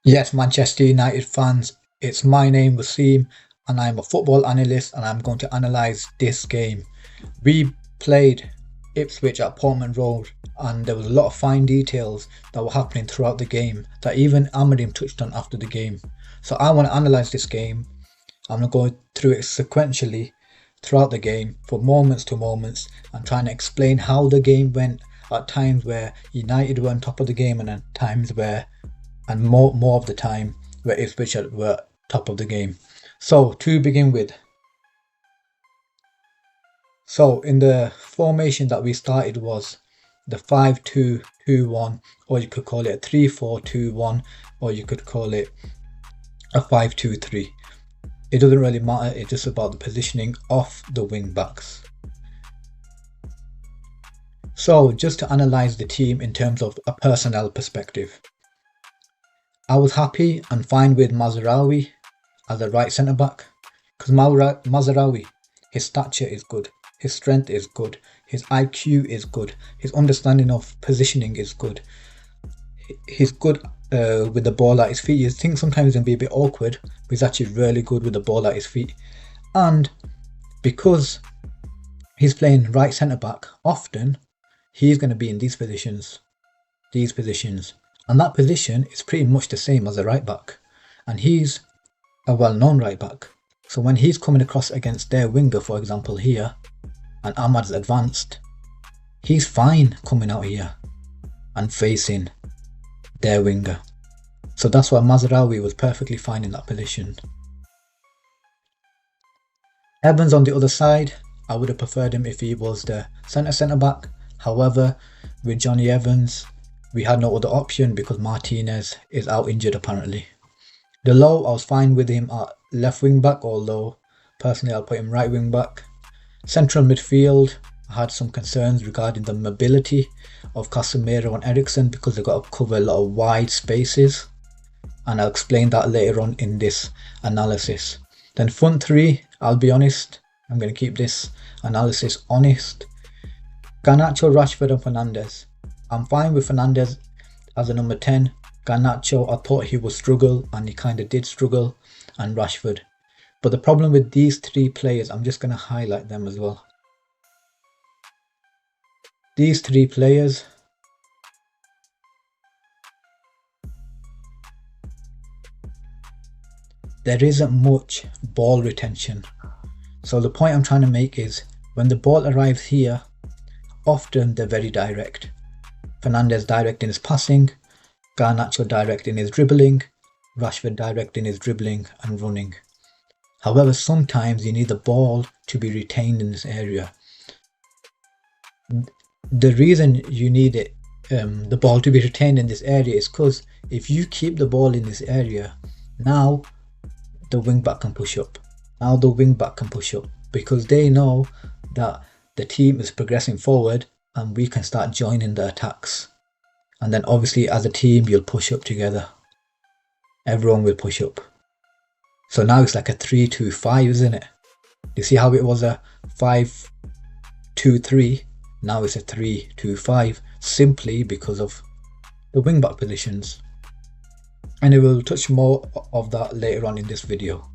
Yes, Manchester United fans, it's my name Wasim, and I'm a football analyst, and I'm going to analyze this game. We played Ipswich at Portman Road, and there was a lot of fine details that were happening throughout the game that even Amadim touched on after the game. So I want to analyze this game. I'm going to go through it sequentially throughout the game, from moments to moments, and trying to explain how the game went at times where United were on top of the game, and at times where, and more of the time, where Ipswich were top of the game. So to begin with, so in the formation that we started was the 5-2-2-1, or you could call it a 3-4-2-1, or you could call it a 5-2-3. It doesn't really matter, it's just about the positioning of the wing backs. So just to analyze the team in terms of a personnel perspective, I was happy and fine with Mazraoui as a right centre back, because Mazraoui, his stature is good, his strength is good, his IQ is good, his understanding of positioning is good. He's good with the ball at his feet. You think sometimes he can be a bit awkward, but he's actually really good with the ball at his feet. And because he's playing right centre back, often he's going to be in these positions, and that position is pretty much the same as a right back, and he's a well-known right back. So when he's coming across against their winger, for example here, and Ahmad's advanced, he's fine coming out here and facing their winger. So that's why Mazraoui was perfectly fine in that position. Evans on the other side, I would have preferred him if he was the centre back. However, with Johnny Evans, we had no other option because Martinez is out injured apparently. Delot, I was fine with him at left wing back, although personally I'll put him right wing back. Central midfield, I had some concerns regarding the mobility of Casemiro and Eriksen because they've got to cover a lot of wide spaces, and I'll explain that later on in this analysis. Then front three, I'll be honest, I'm going to keep this analysis honest. Garnacho, Rashford and Fernandes. I'm fine with Fernandes as a number 10. Garnacho, I thought he would struggle, and he kind of did struggle, and Rashford. But the problem with these three players, I'm just going to highlight them as well. These three players, there isn't much ball retention. So the point I'm trying to make is, when the ball arrives here, often they're very direct. Fernandes direct in his passing, Garnacho direct in his dribbling, Rashford direct in his dribbling and running. However, sometimes you need the ball to be retained in this area. The reason you need the ball to be retained in this area is because if you keep the ball in this area, now the wing back can push up. Because they know that the team is progressing forward and we can start joining the attacks. And then obviously as a team you'll push up together. Everyone will push up. So now it's like a 3-2-5, isn't it? You see how it was a 5-2-3? Now it's a 3-2-5, simply because of the wing back positions. And we will touch more of that later on in this video.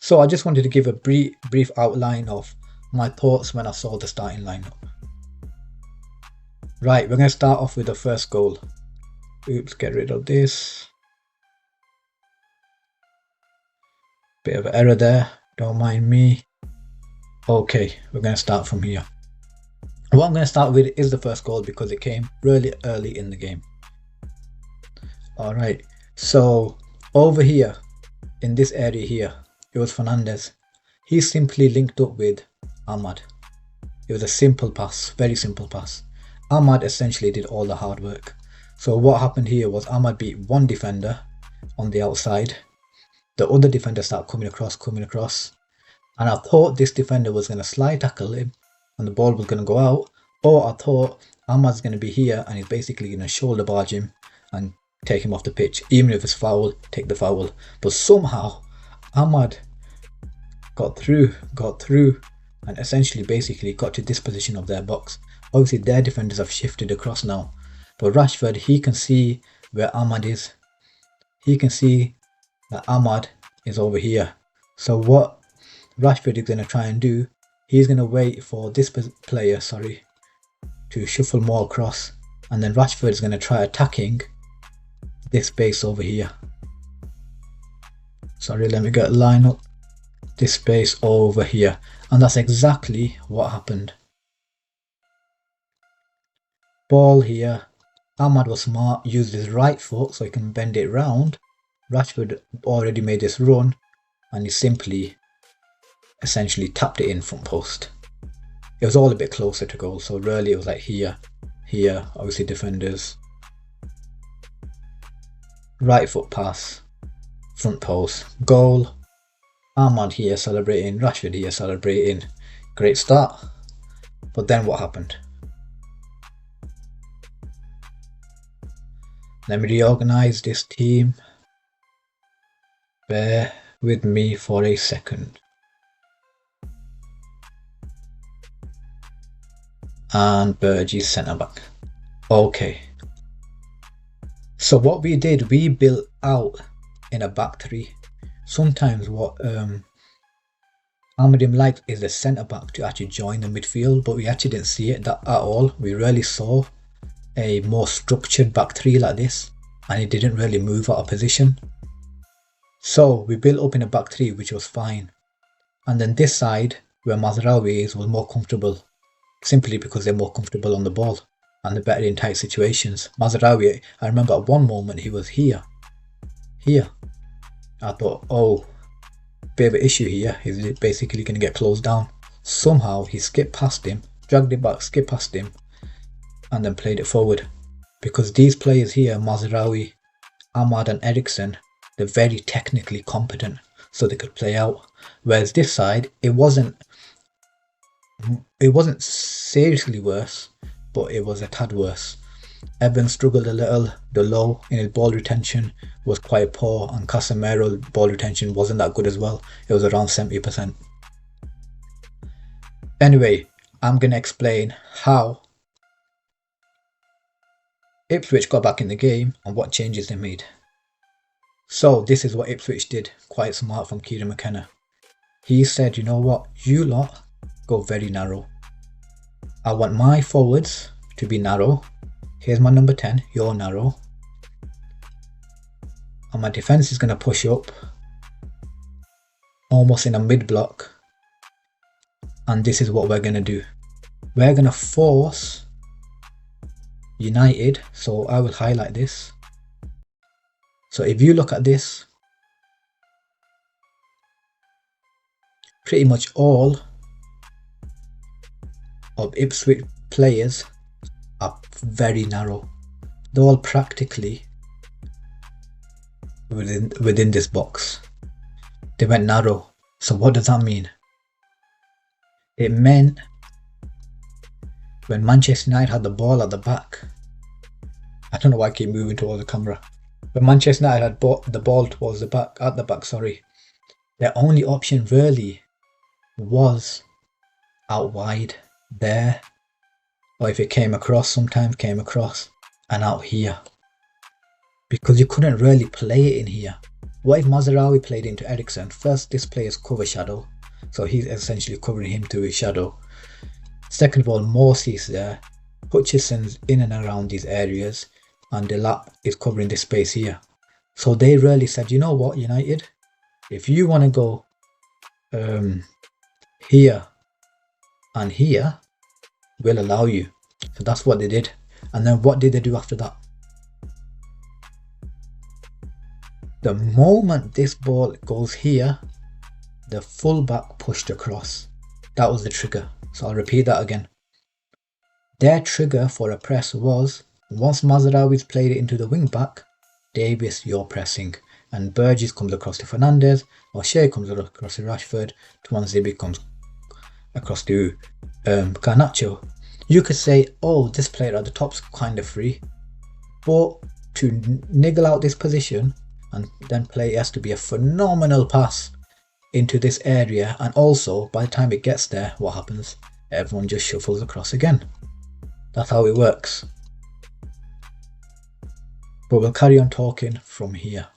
So I just wanted to give a brief outline of my thoughts when I saw the starting lineup. Right, we're going to start off with the first goal. Oops, get rid of this. Bit of an error there, don't mind me. Okay, we're going to start from here. What I'm going to start with is the first goal because it came really early in the game. Alright, so over here, in this area here, it was Fernandes. He simply linked up with Ahmad. It was a simple pass, very simple pass. Ahmad essentially did all the hard work. So what happened here was Ahmad beat one defender on the outside. The other defender started coming across. And I thought this defender was going to slide tackle him and the ball was going to go out. Or I thought Ahmad's going to be here and he's basically going to shoulder barge him and take him off the pitch. Even if it's foul, take the foul. But somehow Ahmad got through and essentially basically got to this position of their box. Obviously their defenders have shifted across now, but Rashford, he can see where Ahmad is. he can see that Ahmad is over here. So what Rashford is going to try and do, he's going to wait for this player, to shuffle more across, and then Rashford is going to try attacking this space over here. Let me get a line up. This space over here, and that's exactly what happened. Ball here. Ahmad was smart, used his right foot so he can bend it round. Rashford already made this run, and he simply essentially tapped it in front post. It was all a bit closer to goal, so really it was like here, obviously defenders. Right foot pass, front post, goal. Ahmad here celebrating, Rashford here celebrating. Great start. But then what happened? Let me reorganize this team. Bear with me for a second. And Burgess centre back. Okay. So what we did, we built out in a back three. Sometimes what Almadim liked is the centre back to actually join the midfield, but we actually didn't see it at all. We rarely saw a more structured back three like this, and it didn't really move out of position. So we built up in a back three, which was fine. And then this side, where Mazraoui is, was more comfortable, simply because they're more comfortable on the ball and they're better in tight situations. Mazraoui, I remember at one moment he was here. I thought, oh, bit of an issue here. He's basically going to get closed down. Somehow he skipped past him, dragged it back, skipped past him, and then played it forward. Because these players here, Mazraoui, Ahmad and Eriksen, they're very technically competent, so they could play out. Whereas this side, it wasn't seriously worse, but it was a tad worse. Evans struggled a little. The low in his ball retention was quite poor, and Casemiro's ball retention wasn't that good as well. It was around 70%. Anyway, I'm going to explain how Ipswich got back in the game and what changes they made. So this is what Ipswich did, quite smart from Kieran McKenna. He said, you know what, you lot go very narrow. I want my forwards to be narrow. Here's my number 10, you're narrow. And my defence is going to push up almost in a mid block. And this is what we're going to do. We're going to force United. So I will highlight this. So if you look at this, pretty much all of Ipswich players are very narrow. They're all practically within this box. They went narrow. So what does that mean? It meant when Manchester United had the ball at the back, I don't know why I keep moving towards the camera. When Manchester United had the ball towards the back, their only option really was out wide there, or if it came across, sometimes came across, and out here, because you couldn't really play it in here. What if Mazraoui played into Eriksen? First, this player's cover shadow, so he's essentially covering him to his shadow. Second of all, Morsey's there, Hutchison's in and around these areas, and Delap is covering this space here. So they really said, you know what, United, if you want to go here and here, we'll allow you. So that's what they did. And then what did they do after that? The moment this ball goes here, the fullback pushed across. That was the trigger. So I'll repeat that again. Their trigger for a press was, once Mazraoui's played it into the wing back, Davis, you're pressing. And Burgess comes across to Fernandez, O'Shea comes across to Rashford, Tuanzebe comes across to Garnacho. You could say, oh, this player at the top's kind of free. But to niggle out this position and then play, it has to be a phenomenal pass into this area. And also, by the time it gets there, what happens? Everyone just shuffles across again. That's how it works. But we'll carry on talking from here.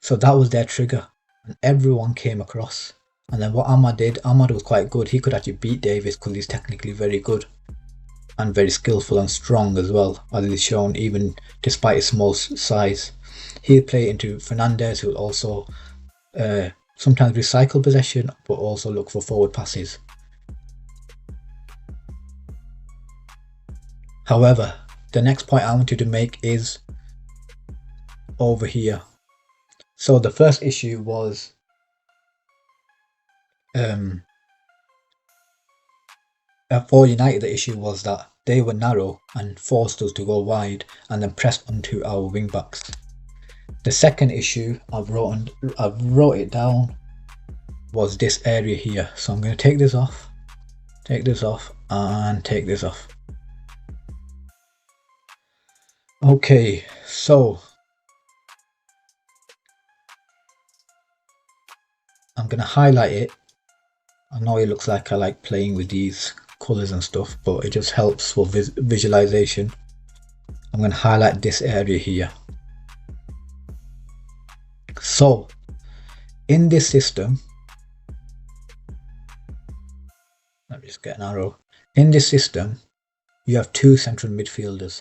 So that was their trigger, and everyone came across. And then what Ahmad did, Ahmad was quite good. He could actually beat Davis because he's technically very good and very skillful and strong as well, as is shown even despite his small size. He'd play into Fernandez, who would also sometimes recycle possession, but also look for forward passes. However, the next point I wanted to make is over here. So the first issue was for United, the issue was that they were narrow and forced us to go wide and then pressed onto our wing backs. The second issue I've wrote it down was this area here. So I'm going to take this off, and take this off. Okay, so I'm going to highlight it. I know it looks like I like playing with these colors and stuff, but it just helps for visualization. I'm going to highlight this area here. So in this system, let me just get an arrow. In this system, you have two central midfielders.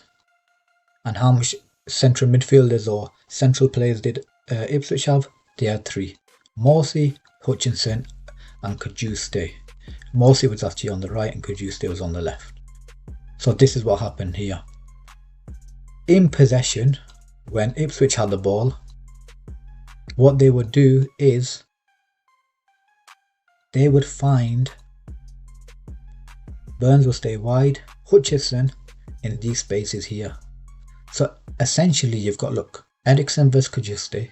And how much central midfielders or central players did Ipswich have? They had three: Morsey, Hutchinson, and Cajuste. Morsey was actually on the right and Cajuste was on the left. So this is what happened here. In possession, when Ipswich had the ball, what they would do is they would find Burns will stay wide, Hutchinson in these spaces here. So essentially you've got, look, Ericsson versus Cajuste,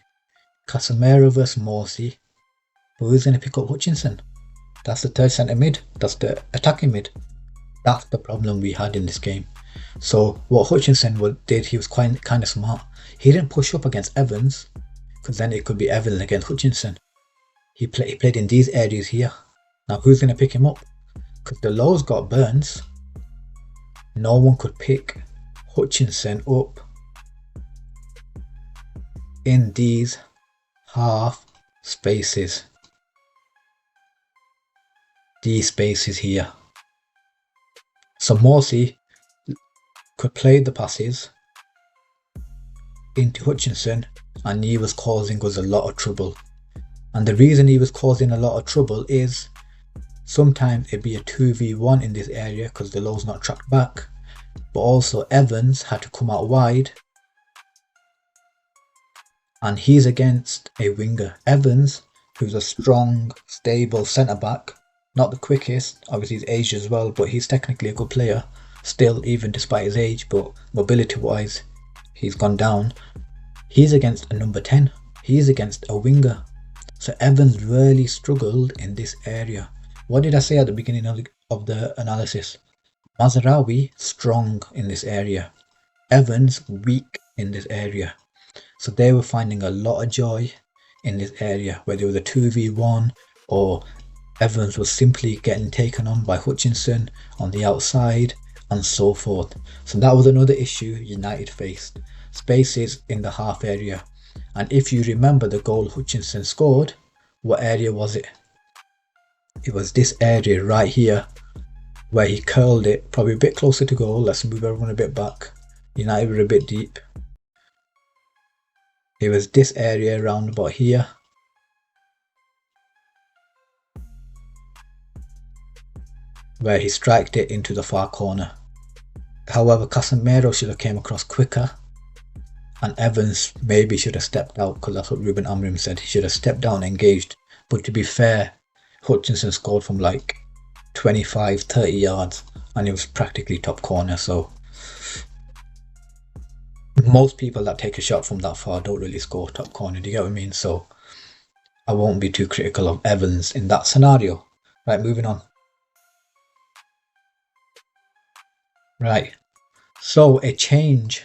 Casemiro versus Morsey, but who's going to pick up Hutchinson? That's the third centre mid, that's the attacking mid. That's the problem we had in this game. So what Hutchinson did, he was kind of smart. He didn't push up against Evans, because then it could be Evans against Hutchinson. He played in these areas here. Now who's going to pick him up? Because the lows got Burns. No one could pick Hutchinson up in these half spaces. These spaces here. So Morsey could play the passes into Hutchinson, and he was causing us a lot of trouble. And the reason he was causing a lot of trouble is sometimes it'd be a 2v1 in this area because the low's not tracked back, but also Evans had to come out wide and he's against a winger. Evans, who's a strong, stable centre back, not the quickest, obviously he's aged as well, but he's technically a good player still, even despite his age, but mobility wise he's gone down. He's against a number 10, he's against a winger. So Evans really struggled in this area. What did I say at the beginning of the analysis? Mazraoui strong in this area, Evans weak in this area. So they were finding a lot of joy in this area, whether it was a 2v1 or Evans was simply getting taken on by Hutchinson on the outside and so forth. So that was another issue United faced, spaces in the half area. And if you remember the goal Hutchinson scored, what area was it? It was this area right here where he curled it, probably a bit closer to goal. Let's move everyone a bit back. United were a bit deep. It was this area around about here. Where he striked it into the far corner. However, Casemiro should have came across quicker. And Evans maybe should have stepped out, because that's what Ruben Amorim said. He should have stepped down and engaged. But to be fair, Hutchinson scored from like 25, 30 yards and it was practically top corner. So most people that take a shot from that far don't really score top corner. Do you get what I mean? So I won't be too critical of Evans in that scenario. Right, moving on. Right, so a change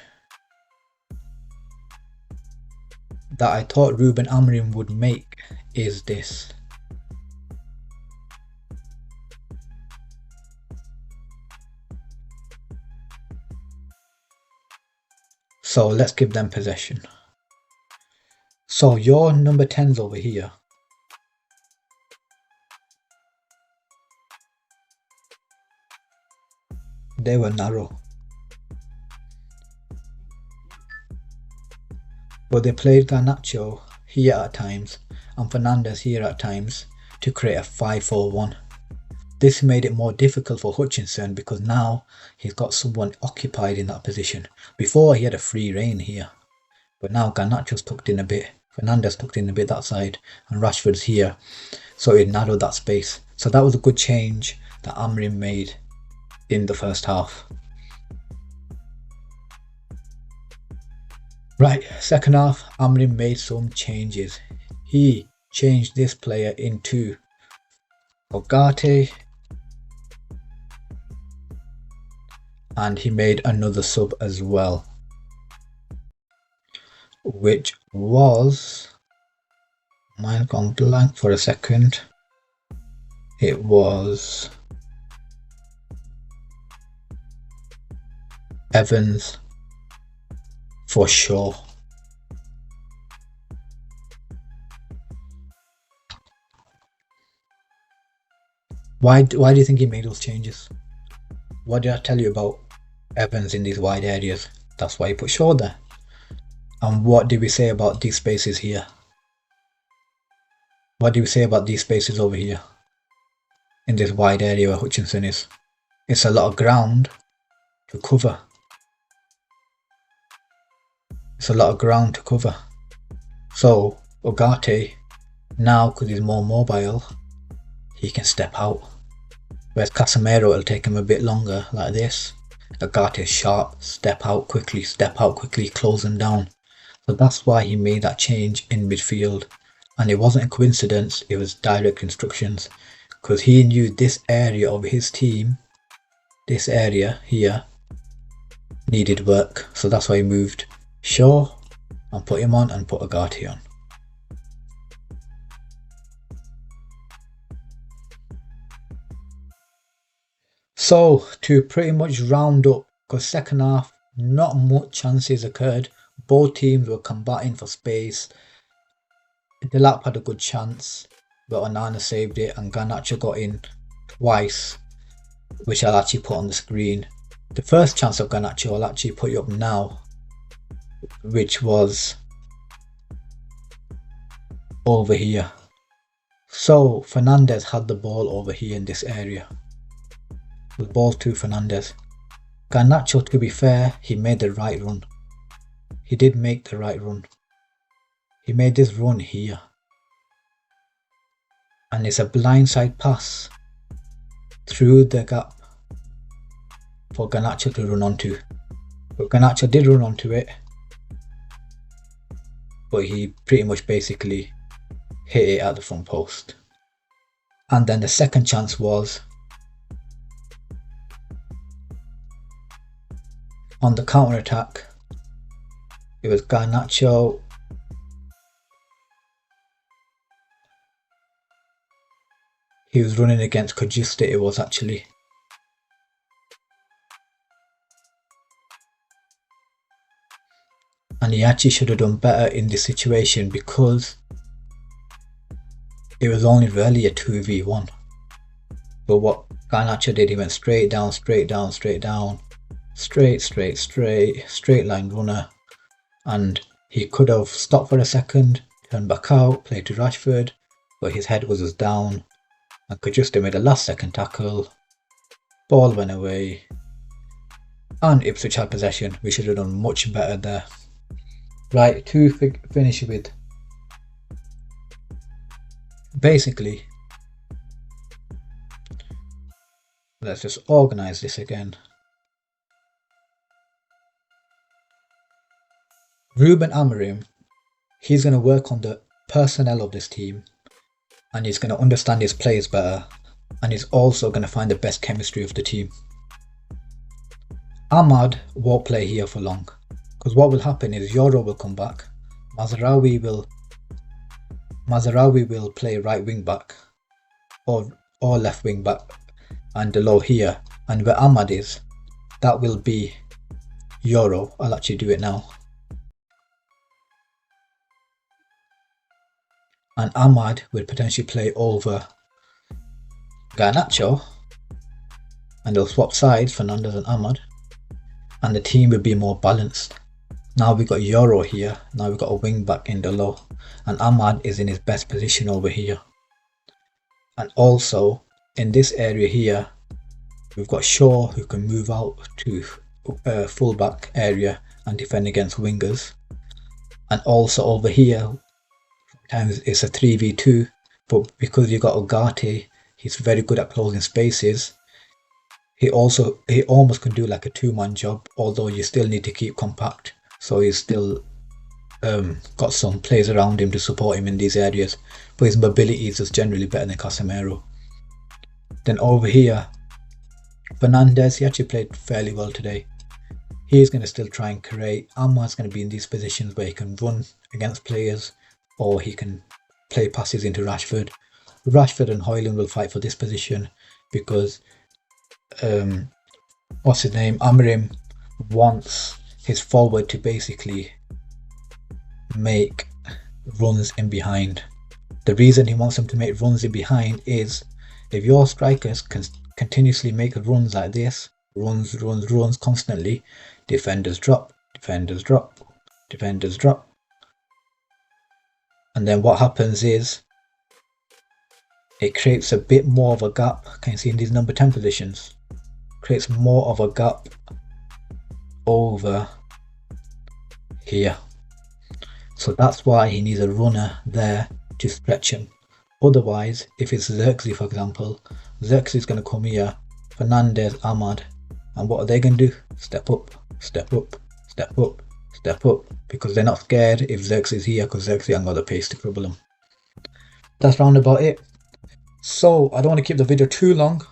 that I thought Ruben Amorim would make is this. So let's give them possession. So your number 10s over here, they were narrow, but they played Garnacho here at times and Fernandes here at times to create a 5-4-1. This made it more difficult for Hutchinson because now he's got someone occupied in that position. Before he had a free rein here, but now Garnacho's tucked in a bit, Fernandes tucked in a bit that side, and Rashford's here, so it narrowed that space. So that was a good change that Amorim made in the first half. Right, second half, Amorim made some changes. He changed this player into Ugarte, and he made another sub as well, which was, mine gone blank for a second, it was Evans for sure. Why do you think he made those changes? What did I tell you about Evans in these wide areas? That's why he put Shaw there. And what did we say about these spaces here? What did we say about these spaces over here? In this wide area where Hutchinson is. It's a lot of ground to cover. It's a lot of ground to cover. So Ugarte, now because he's more mobile, he can step out. Whereas Casemiro, will take him a bit longer like this. Ugarte is sharp, step out quickly, close him down. So that's why he made that change in midfield. And it wasn't a coincidence, it was direct instructions. Because he knew this area of his team, this area here, needed work. So that's why he moved Shaw and put him on and put Ugarte on. So to pretty much round up, because second half, not much chances occurred. Both teams were combating for space. Delap had a good chance, but Onana saved it, and Garnacho got in twice, which I'll actually put on the screen. The first chance of Garnacho I'll actually put you up now, which was over here. So Fernandes had the ball over here in this area. The ball to Fernandes. Garnacho, to be fair, he made the right run. He did make the right run. He made this run here. And it's a blindside pass through the gap for Garnacho to run onto. But Garnacho did run onto it, but he pretty much basically hit it at the front post. And then the second chance was on the counter attack. It was Garnacho. He was running against Kajista, it was actually. And he actually should have done better in this situation because it was only really a 2v1. But what Garnacho did, he went straight down, straight line runner. And he could have stopped for a second, turned back out, played to Rashford, but his head was just down. And Kajista made a last second tackle. Ball went away. And Ipswich had possession. We should have done much better there. Right, to finish with. Basically, let's just organise this again. Ruben Amorim, he's going to work on the personnel of this team, and he's going to understand his players better, and he's also going to find the best chemistry of the team. Ahmad won't play here for long, because what will happen is Yoro will come back, Mazraoui will play right wing back or left wing back and below here, and where Ahmad is, that will be Yoro. I'll actually do it now. and Ahmad will potentially play over Garnacho, and they'll swap sides, Fernandes and Ahmad, and the team will be more balanced. Now we got Euro here, now we got a wing back in the low, and Ahmad is in his best position over here. And also in this area here, we've got Shaw who can move out to fullback area and defend against wingers. And also over here, sometimes it's a 3v2, but because you got Ugarte, he's very good at closing spaces. He almost can do like a two-man job, although you still need to keep compact. So he's still got some players around him to support him in these areas, but his mobility is just generally better than Casemiro. Then over here, Fernandes, he actually played fairly well today. He's going to still try and create. Ahmad's going to be in these positions where he can run against players, or he can play passes into Rashford. Rashford and Højlund will fight for this position because what's his name? Amorim wants his forward to basically make runs in behind. The reason he wants them to make runs in behind is if your strikers can continuously make runs like this, runs constantly, defenders drop, defenders drop, defenders drop. And then what happens is it creates a bit more of a gap. Can you see in these number 10 positions? Creates more of a gap over here. So that's why he needs a runner there to stretch him. Otherwise, if it's Xerxes, for example, Xerxes is going to come here, Fernandes, Ahmad, and what are they going to do? Step up, step up, step up, step up, because they're not scared if Xerxes is here, because Xerxes ain't got the pace to cripple them. That's round about it. So I don't want to keep the video too long.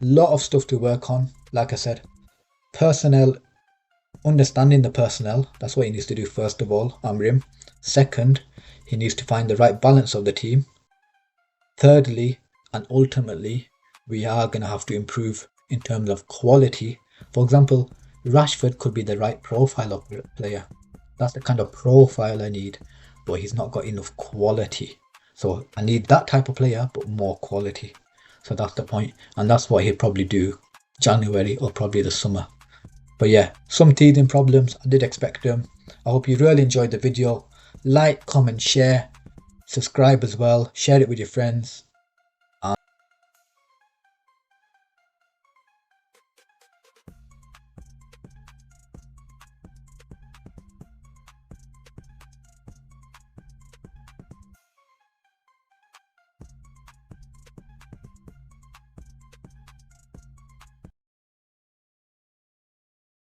Lot of stuff to work on. Like I said, personnel, understanding the personnel, that's what he needs to do first of all, Amorim. Second, he needs to find the right balance of the team. Thirdly, and ultimately, we are going to have to improve in terms of quality. For example, Rashford could be the right profile of player. That's the kind of profile I need, but he's not got enough quality. So I need that type of player, but more quality. So that's the point, and that's what he'll probably do January or probably the summer. But yeah, some teething problems, I did expect them. I hope you really enjoyed the video. Like, comment, share, subscribe as well, share it with your friends.